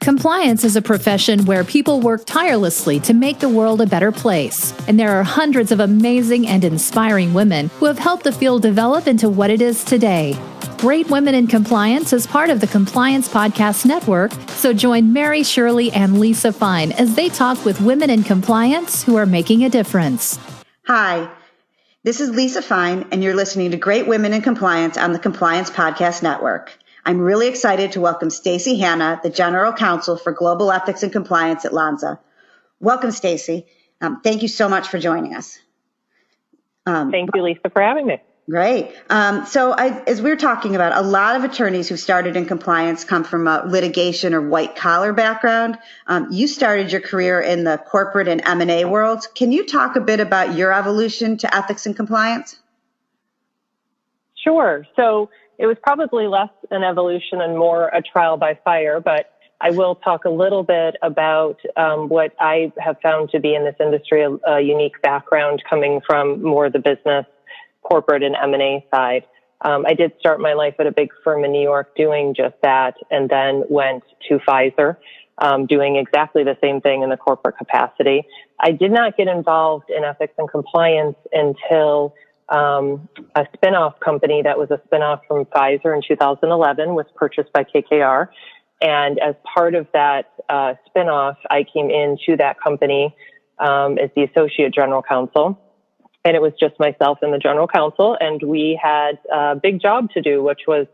Compliance is a profession where people work tirelessly to make the world a better place. And there are hundreds of amazing and inspiring women who have helped the field develop into what it is today. Great Women in Compliance is part of the Compliance Podcast Network, so join Mary Shirley and Lisa Fine as they talk with women in compliance who are making a difference. Hi, this is Lisa Fine, and you're listening to Great Women in Compliance on the Compliance Podcast Network. I'm really excited to welcome Stacey Hanna, the General Counsel for Global Ethics and Compliance at Lonza. Welcome, Stacey. Thank you so much for joining us. Thank you, Lisa, for having me. Great. As we were talking about, a lot of attorneys who started in compliance come from a litigation or white-collar background. You started your career in the corporate and M&A world. Can you talk a bit about your evolution to ethics and compliance? Sure. So it was probably less an evolution and more a trial by fire, but I will talk a little bit about what I have found to be in this industry a unique background coming from more the business, corporate, and M&A side. I did start my life at a big firm in New York doing just that, and then went to Pfizer doing exactly the same thing in the corporate capacity. I did not get involved in ethics and compliance until a spinoff company that was a spinoff from Pfizer in 2011 was purchased by KKR. And as part of that spinoff, I came into that company as the associate general counsel. And it was just myself and the general counsel. And we had a big job to do, which was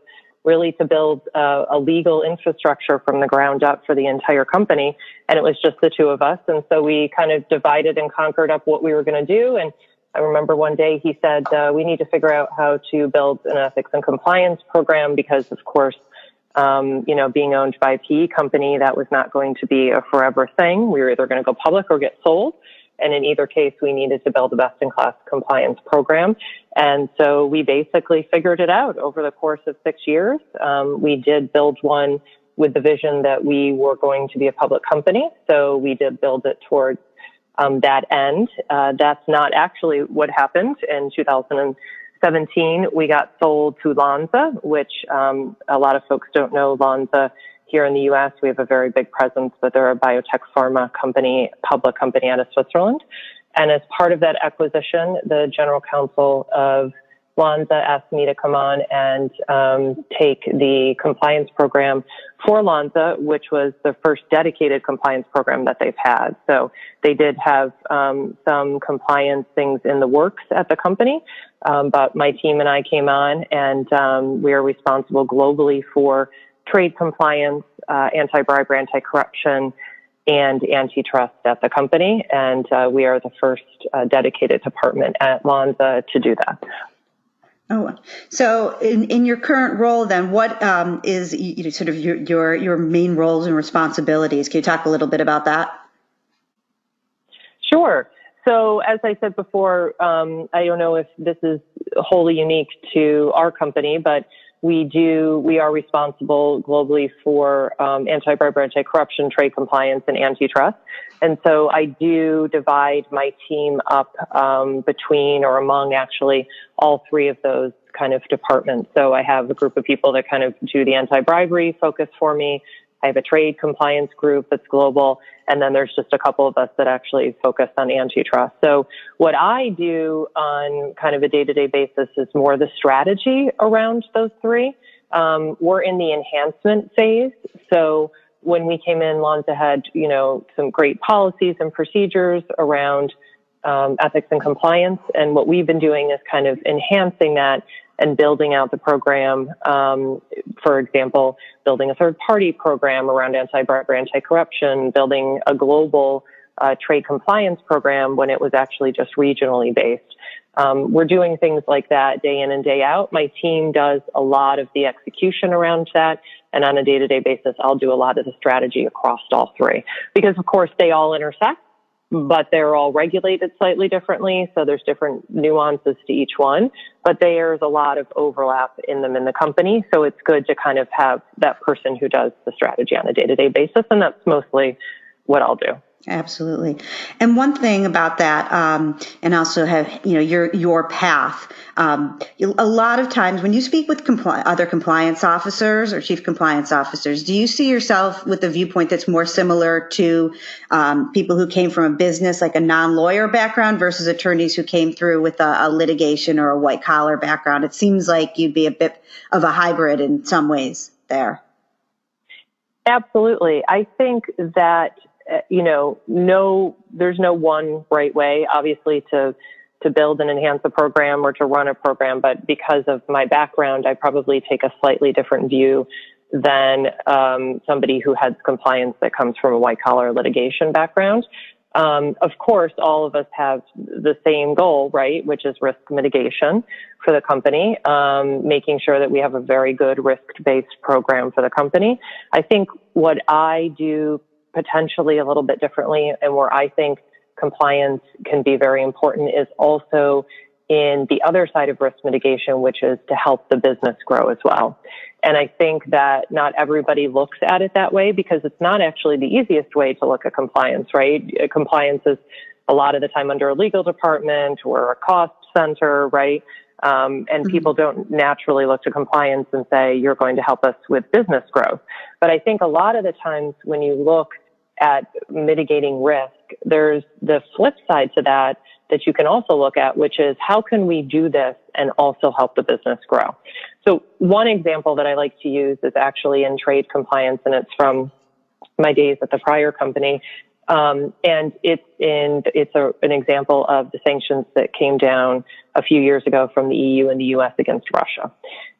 really to build a legal infrastructure from the ground up for the entire company. And it was just the two of us. And so we kind of divided and conquered up what we were going to do. And I remember one day he said, we need to figure out how to build an ethics and compliance program because, of course, being owned by a PE company, that was not going to be a forever thing. We were either going to go public or get sold. And in either case, we needed to build a best-in-class compliance program. And so we basically figured it out over the course of 6 years. We did build one with the vision that we were going to be a public company. So we did build it towards that end. That's not actually what happened. In 2017, we got sold to Lonza, which a lot of folks don't know. Lonza here in the U.S., we have a very big presence, but they're a biotech pharma company, public company out of Switzerland. And as part of that acquisition, the general counsel of Lonza asked me to come on and take the compliance program for Lonza, which was the first dedicated compliance program that they've had. So they did have some compliance things in the works at the company, but my team and I came on, and we are responsible globally for trade compliance, anti-bribery, anti-corruption, and antitrust at the company. And we are the first dedicated department at Lonza to do that. Oh, so in your current role, then, what is sort of your main roles and responsibilities? Can you talk a little bit about that? Sure. So as I said before, I don't know if this is wholly unique to our company, but we are responsible globally for anti-bribery, anti-corruption, trade compliance, and antitrust. And so I do divide my team up between or among actually all three of those kind of departments. So I have a group of people that kind of do the anti-bribery focus for me. I have a trade compliance group that's global, and then there's just a couple of us that actually focus on antitrust. So what I do on kind of a day-to-day basis is more the strategy around those three. We're in the enhancement phase. So when we came in, Lonza had, some great policies and procedures around ethics and compliance. And what we've been doing is kind of enhancing that and building out the program. For example, building a third-party program around anti-bribery, anti-corruption, building a global trade compliance program when it was actually just regionally based. We're doing things like that day in and day out. My team does a lot of the execution around that. And on a day-to-day basis, I'll do a lot of the strategy across all three. Because, of course, they all intersect, but they're all regulated slightly differently. So there's different nuances to each one. But there's a lot of overlap in them in the company. So it's good to kind of have that person who does the strategy on a day-to-day basis. And that's mostly what I'll do. Absolutely. And one thing about that, and also have, your path. A lot of times when you speak with other compliance officers or chief compliance officers, do you see yourself with a viewpoint that's more similar to people who came from a business, like a non-lawyer background, versus attorneys who came through with a litigation or a white collar background? It seems like you'd be a bit of a hybrid in some ways there. Absolutely. I think that there's no one right way, obviously, to build and enhance a program or to run a program. But because of my background, I probably take a slightly different view than somebody who has compliance that comes from a white collar litigation background. Of course, all of us have the same goal, right, which is risk mitigation for the company, making sure that we have a very good risk-based program for the company. I think what I do potentially a little bit differently, and where I think compliance can be very important, is also in the other side of risk mitigation, which is to help the business grow as well. And I think that not everybody looks at it that way, because it's not actually the easiest way to look at compliance, right? Compliance is a lot of the time under a legal department or a cost center, right? And people don't naturally look to compliance and say, you're going to help us with business growth. But I think a lot of the times when you look at mitigating risk, there's the flip side to that you can also look at, which is how can we do this and also help the business grow? So one example that I like to use is actually in trade compliance, and it's from my days at the prior company. And it's an example of the sanctions that came down a few years ago from the EU and the US against Russia.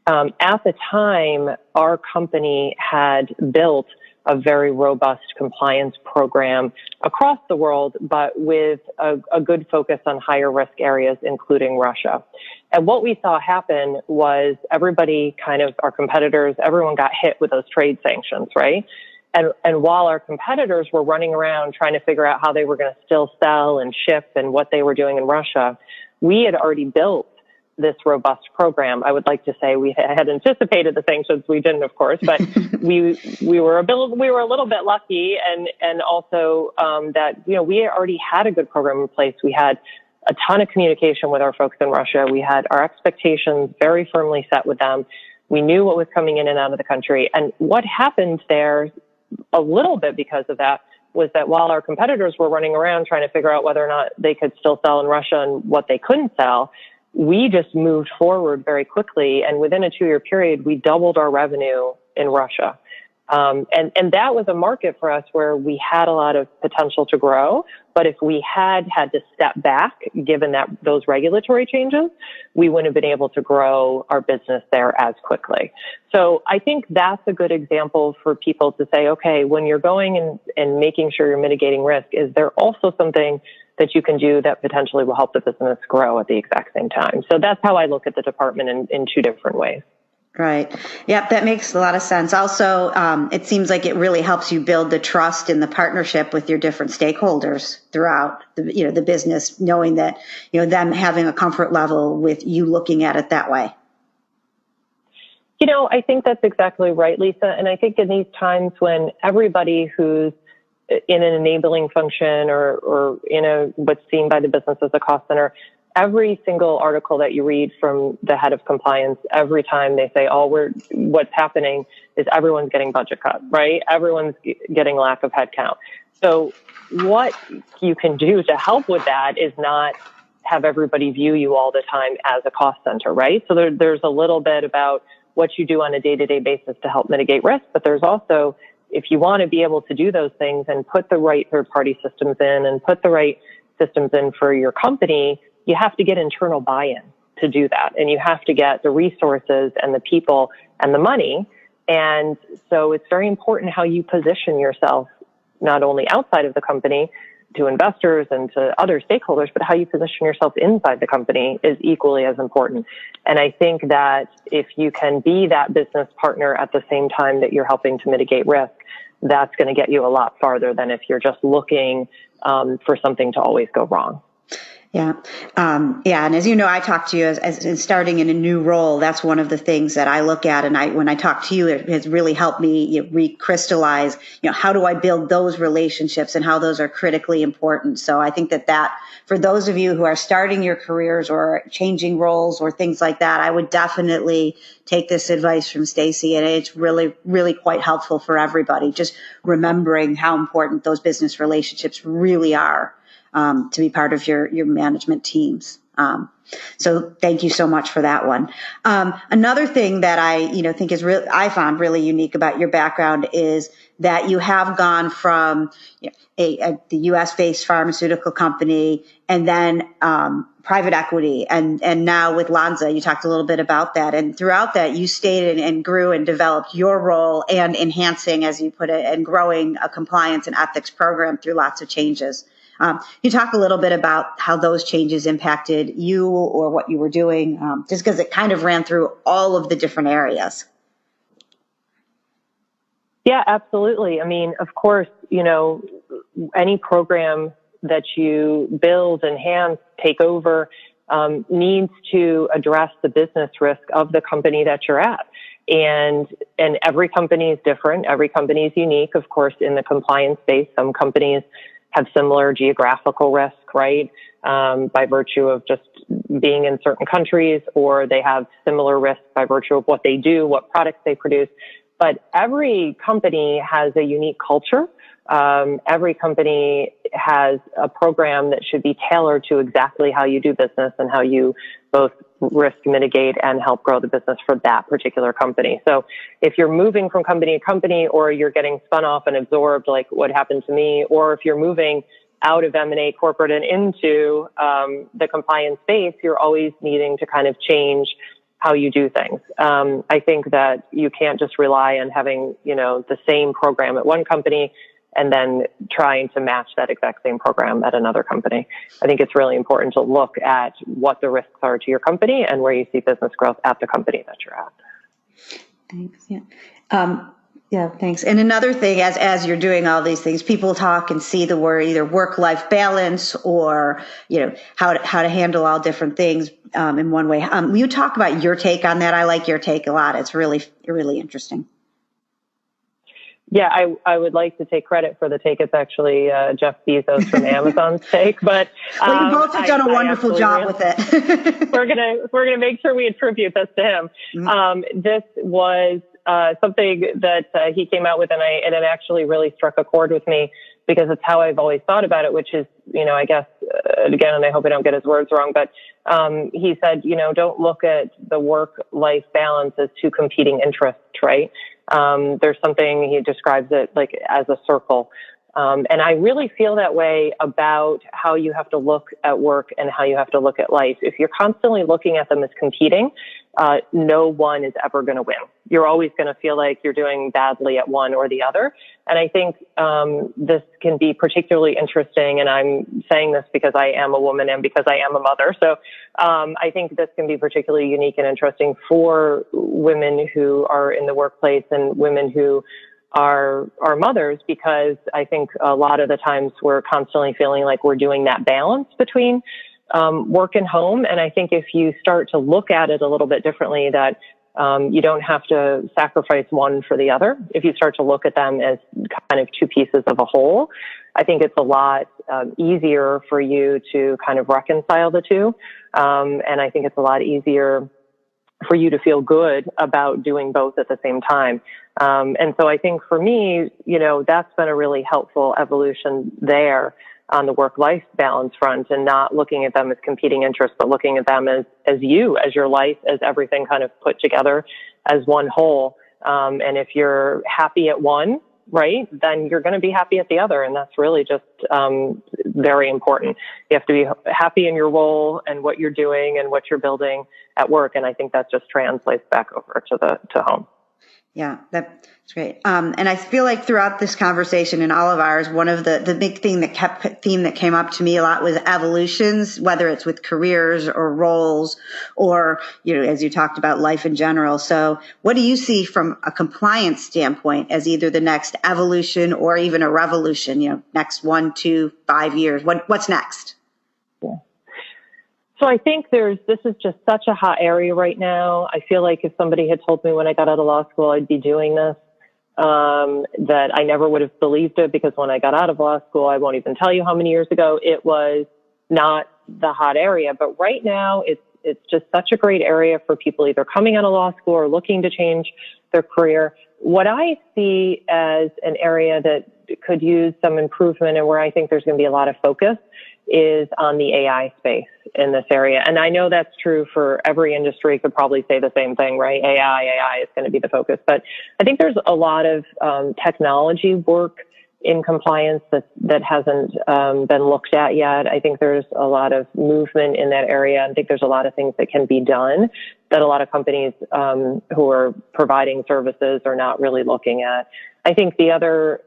At the time, our company had built a very robust compliance program across the world, but with a good focus on higher risk areas, including Russia. And what we saw happen was everybody our competitors, everyone got hit with those trade sanctions, right? And while our competitors were running around trying to figure out how they were going to still sell and ship and what they were doing in Russia, we had already built this robust program. I would like to say we had anticipated the sanctions. We didn't, of course, but we were a little bit lucky, and also that we already had a good program in place. We had a ton of communication with our folks in Russia. We had our expectations very firmly set with them. We knew what was coming in and out of the country. And what happened there, a little bit because of that, was that while our competitors were running around trying to figure out whether or not they could still sell in Russia and what they couldn't sell, we just moved forward very quickly. And within a 2-year period, we doubled our revenue in Russia. And that was a market for us where we had a lot of potential to grow. But if we had to step back, given that those regulatory changes, we wouldn't have been able to grow our business there as quickly. So I think that's a good example for people to say, okay, when you're going and making sure you're mitigating risk, is there also something that you can do that potentially will help the business grow at the exact same time? So that's how I look at the department in 2 different ways. Right. Yep. That makes a lot of sense. Also, it seems like it really helps you build the trust and the partnership with your different stakeholders throughout the business, knowing that, them having a comfort level with you looking at it that way. I think that's exactly right, Lisa. And I think in these times when everybody who's in an enabling function or in what's seen by the business as a cost center, every single article that you read from the head of compliance, every time they say, what's happening is everyone's getting budget cut, right? Everyone's getting lack of headcount. So what you can do to help with that is not have everybody view you all the time as a cost center, right? So there's a little bit about what you do on a day-to-day basis to help mitigate risk, but there's also, if you want to be able to do those things and put the right third-party systems in and put the right systems in for your company, you have to get internal buy-in to do that. And you have to get the resources and the people and the money. And so it's very important how you position yourself, not only outside of the company to investors and to other stakeholders, but how you position yourself inside the company is equally as important. And I think that if you can be that business partner at the same time that you're helping to mitigate risk, that's going to get you a lot farther than if you're just looking for something to always go wrong. Yeah. And as you know, I talk to you as in starting in a new role. That's one of the things that I look at. And when I talk to you, it has really helped me recrystallize, how do I build those relationships and how those are critically important. So I think that for those of you who are starting your careers or changing roles or things like that, I would definitely take this advice from Stacey. And it's really, really quite helpful for everybody. Just remembering how important those business relationships really are. To be part of your management teams. So thank you so much for that one. Another thing that I, think is I found really unique about your background is that you have gone from the U.S. based pharmaceutical company and then private equity, and now with Lonza. You talked a little bit about that, and throughout that you stayed and grew and developed your role and enhancing, as you put it, and growing a compliance and ethics program through lots of changes. You talk a little bit about how those changes impacted you or what you were doing, just because it kind of ran through all of the different areas. Yeah, absolutely. I mean, of course, any program that you build, enhance, take over, needs to address the business risk of the company that you're at. And every company is different. Every company is unique. Of course, in the compliance space, some companies have similar geographical risk, right? By virtue of just being in certain countries, or they have similar risk by virtue of what they do, what products they produce. But every company has a unique culture. Every company has a program that should be tailored to exactly how you do business and how you both risk mitigate and help grow the business for that particular company. So if you're moving from company to company, or you're getting spun off and absorbed like what happened to me, or if you're moving out of M&A corporate and into the compliance space, you're always needing to kind of change how you do things. I think that you can't just rely on having, the same program at one company and then trying to match that exact same program at another company. I think it's really important to look at what the risks are to your company and where you see business growth at the company that you're at. Thanks. Yeah. Thanks. And another thing, as you're doing all these things, people talk and see the word either work-life balance or, how to handle all different things in one way. You talk about your take on that. I like your take a lot. It's really, really interesting. Yeah, I would like to take credit for the take. It's actually Jeff Bezos from Amazon's take, but well, you both have done a wonderful job with it. we're gonna make sure we attribute this to him. Mm-hmm. This was something that he came out with, and it actually really struck a chord with me, because it's how I've always thought about it, which is, I guess, again, and I hope I don't get his words wrong, but he said, don't look at the work-life balance as two competing interests, right? There's something, he describes it like as a circle. And I really feel that way about how you have to look at work and how you have to look at life. If you're constantly looking at them as competing, no one is ever going to win. You're always going to feel like you're doing badly at one or the other. And I think this can be particularly interesting. And I'm saying this because I am a woman and because I am a mother. So I think this can be particularly unique and interesting for women who are in the workplace and women who are mothers, because I think a lot of the times we're constantly feeling like we're doing that balance between work and home. And I think if you start to look at it a little bit differently, that you don't have to sacrifice one for the other. If you start to look at them as kind of two pieces of a whole, I think it's a lot easier for you to kind of reconcile the two. And I think it's a lot easier for you to feel good about doing both at the same time. And so I think for me, that's been a really helpful evolution there on the work-life balance front, and not looking at them as competing interests, but looking at them as you, as your life, as everything kind of put together as one whole. And if you're happy at one, right, then you're going to be happy at the other. And that's really just very important. You have to be happy in your role and what you're doing and what you're building at work. And I think that just translates back over to home. Yeah, that's great. And I feel like throughout this conversation and all of ours, one of the big theme that came up to me a lot was evolutions, whether it's with careers or roles or, as you talked about, life in general. So what do you see from a compliance standpoint as either the next evolution or even a revolution, next 1, 2, 5 years? What's next? Yeah. So I think this is just such a hot area right now. I feel like if somebody had told me when I got out of law school I'd be doing this, that I never would have believed it, because when I got out of law school, I won't even tell you how many years ago, it was not the hot area. But right now it's just such a great area for people either coming out of law school or looking to change their career. What I see as an area that could use some improvement and where I think there's going to be a lot of focus is on the AI space in this area. And I know that's true for every industry, could probably say the same thing, right? AI is going to be the focus. But I think there's a lot of technology work in compliance that hasn't been looked at yet. I think there's a lot of movement in that area. I think there's a lot of things that can be done that a lot of companies who are providing services are not really looking at. I think the other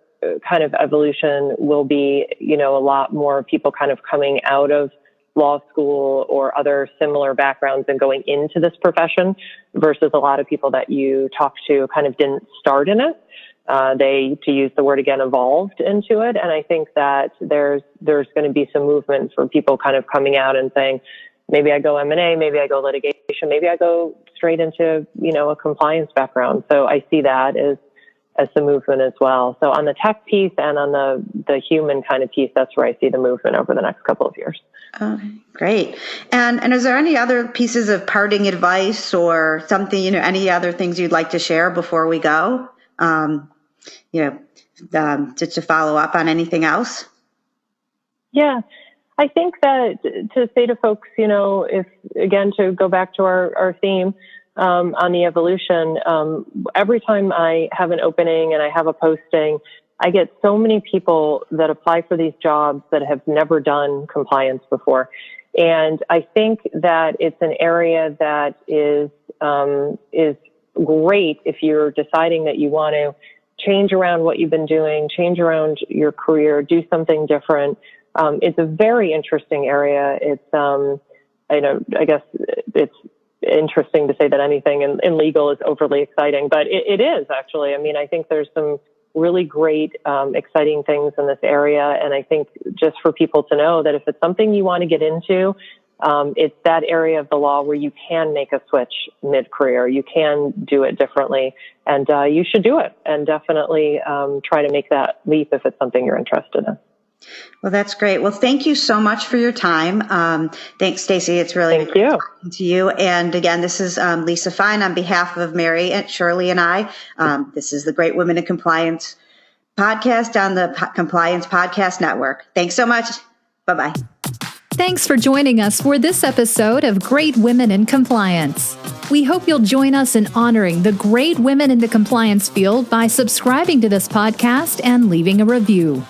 kind of evolution will be, a lot more people kind of coming out of law school or other similar backgrounds and going into this profession versus a lot of people that you talk to kind of didn't start in it. They, to use the word again, evolved into it. And I think that there's going to be some movement for people kind of coming out and saying, maybe I go M&A, maybe I go litigation, maybe I go straight into, a compliance background. So I see that as the movement as well. So on the tech piece and on the human kind of piece, that's where I see the movement over the next couple of years. Great. And is there any other pieces of parting advice or something, any other things you'd like to share before we go? Just to follow up on anything else? Yeah, I think that to say to folks, if, again, to go back to our theme, on the evolution, every time I have an opening and I have a posting, I get so many people that apply for these jobs that have never done compliance before. And I think that it's an area that is great if you're deciding that you want to change around what you've been doing, change around your career, do something different. It's a very interesting area. It's, I guess it's interesting to say that anything in legal is overly exciting, but it is actually. I mean, I think there's some really great, exciting things in this area. And I think just for people to know that if it's something you want to get into, it's that area of the law where you can make a switch mid-career. You can do it differently, and you should do it and definitely try to make that leap if it's something you're interested in. Well, that's great. Well, thank you so much for your time. Thanks, Stacey. It's really thank you. Talking to you. And again, this is Lisa Fine on behalf of Mary and Shirley and I. This is the Great Women in Compliance podcast on the Compliance Podcast Network. Thanks so much. Bye-bye. Thanks for joining us for this episode of Great Women in Compliance. We hope you'll join us in honoring the great women in the compliance field by subscribing to this podcast and leaving a review.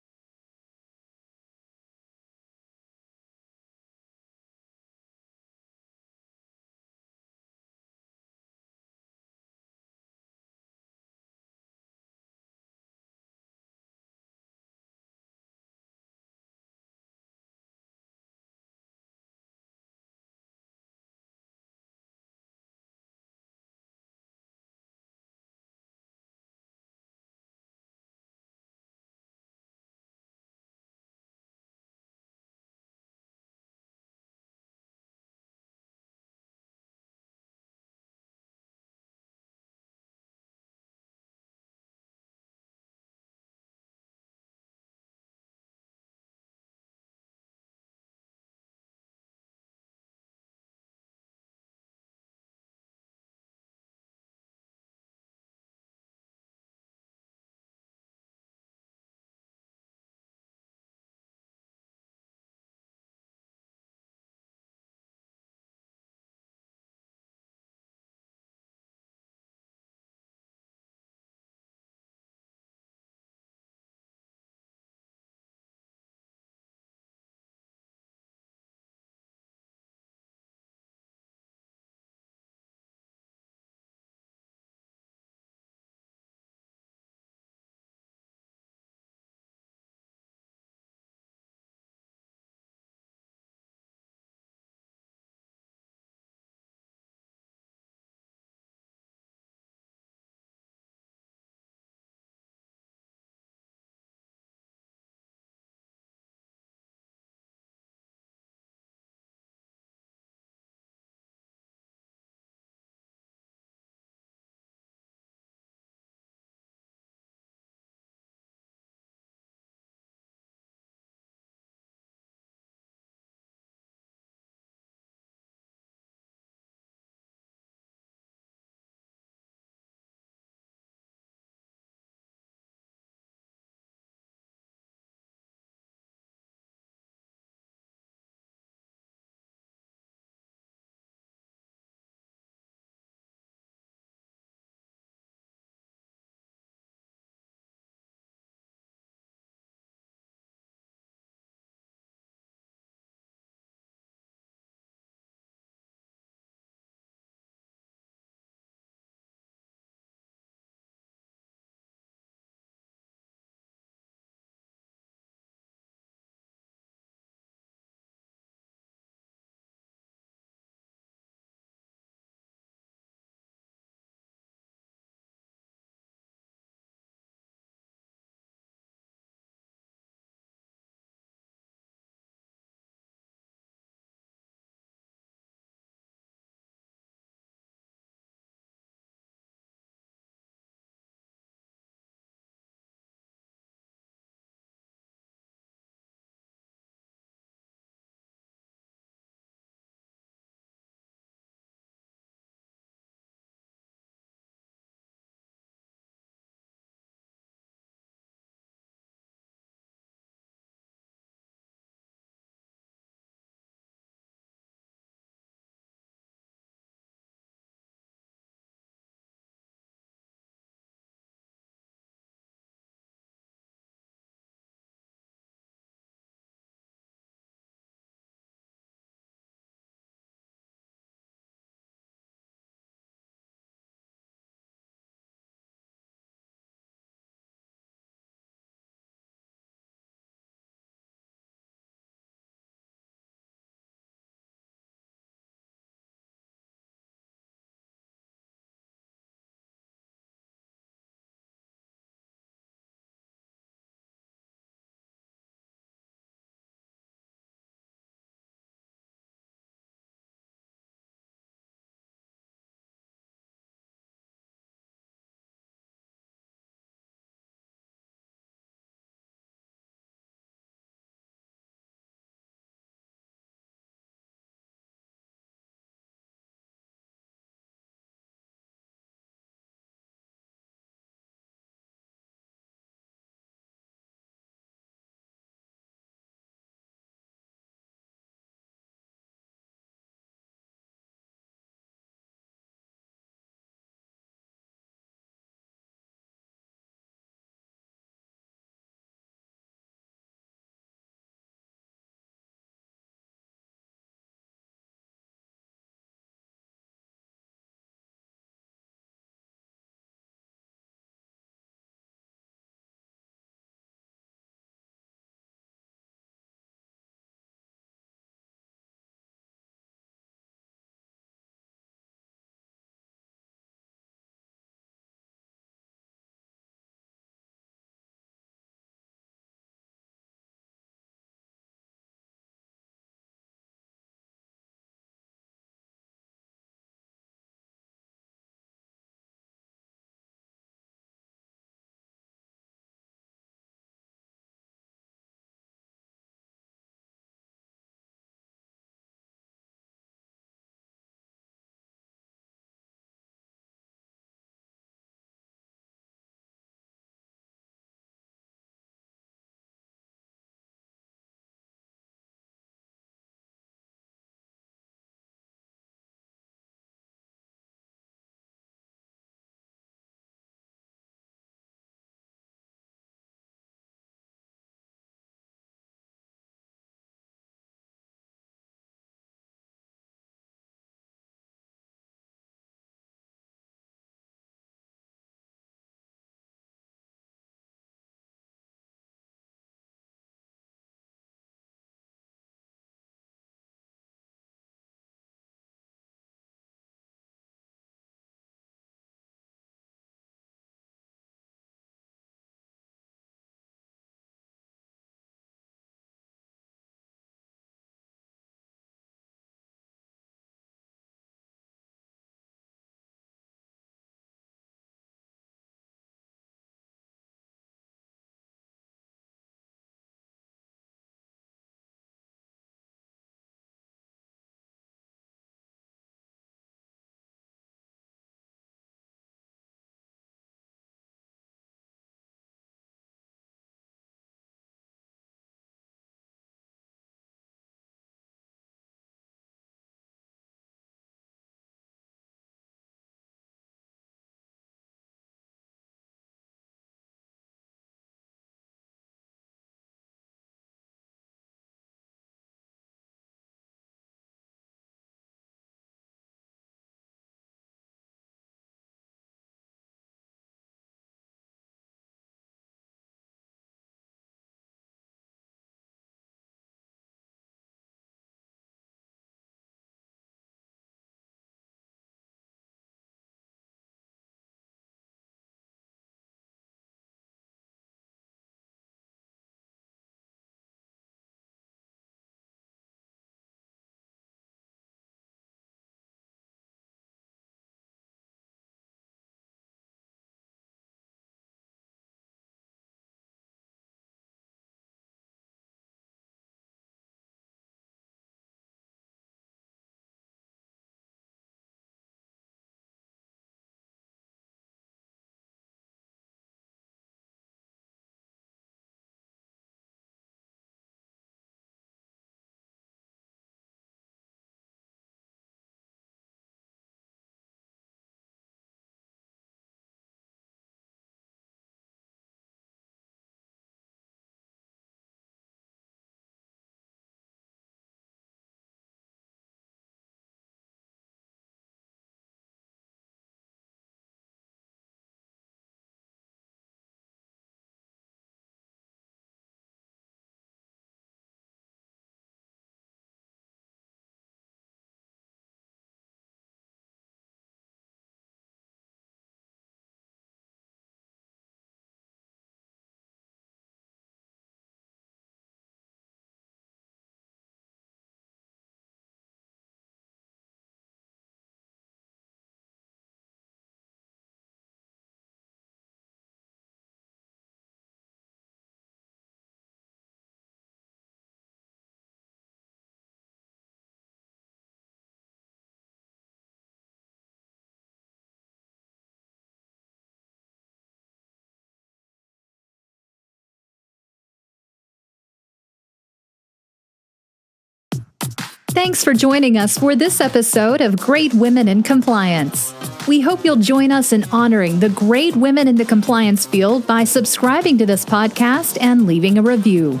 Thanks for joining us for this episode of Great Women in Compliance. We hope you'll join us in honoring the great women in the compliance field by subscribing to this podcast and leaving a review.